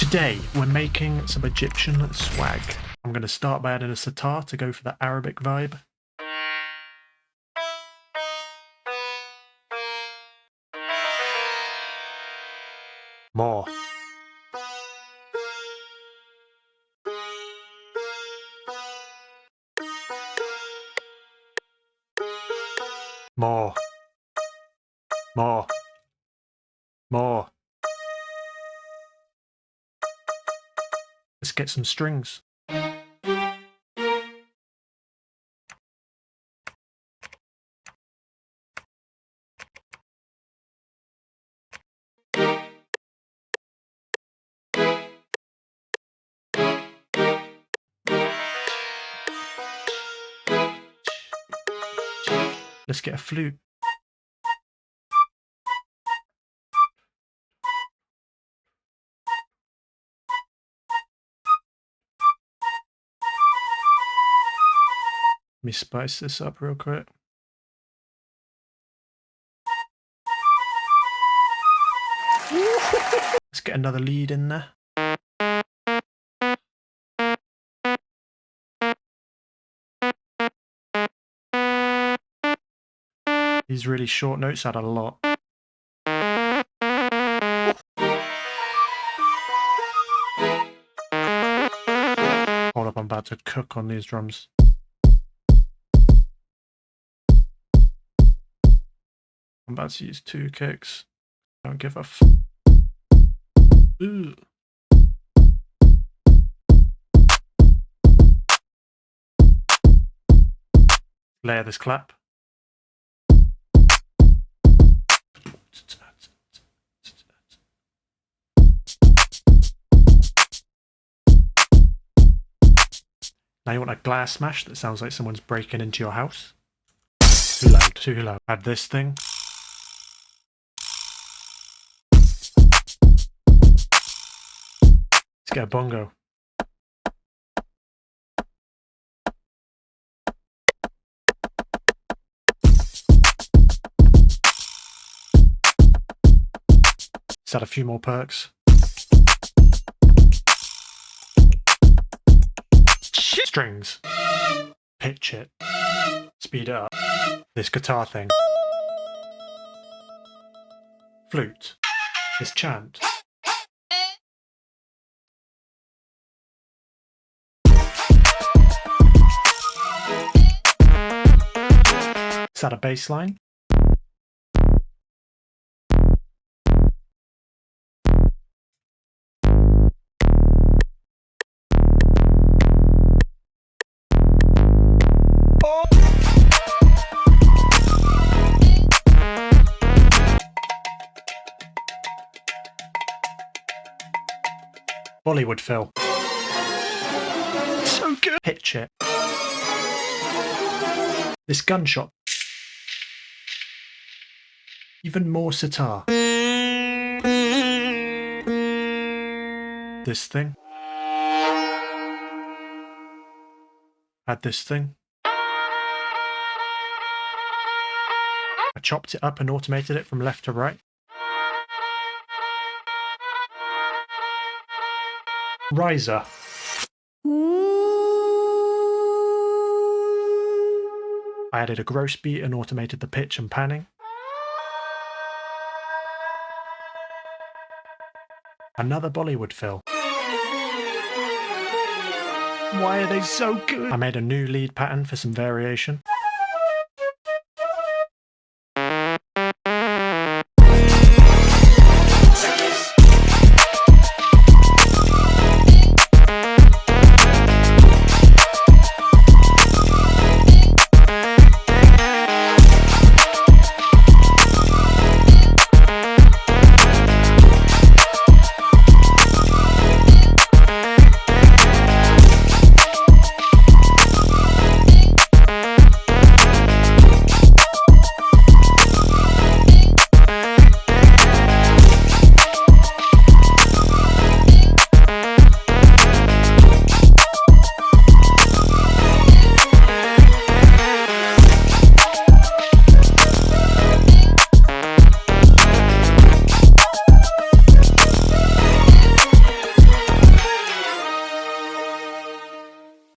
Today we're making some Egyptian swag. I'm going to start by adding a sitar to go for the Arabic vibe. More. More. More. More. Let's get some strings. Let's get a flute. Let me spice this up real quick. Let's get another lead in there. These really short notes add a lot. Hold up, I'm about to cook on these drums. I'm about to use 2 kicks. Don't give a f. Ooh. Layer this clap. Now you want a glass smash that sounds like someone's breaking into your house. Too loud, too loud. Add this thing. Let's get a bongo. Let's add a few more perks. Strings. Pitch it. Speed it up. This guitar thing. Flute. This chant. Let's add a bass line. Bollywood fill. So good. Pitch it. This gunshot. Even more sitar. This thing. Add this thing. I chopped it up and automated it from left to right. Riser. I added a gross beat and automated the pitch and panning. Another Bollywood fill. Why are they so good? I made a new lead pattern for some variation.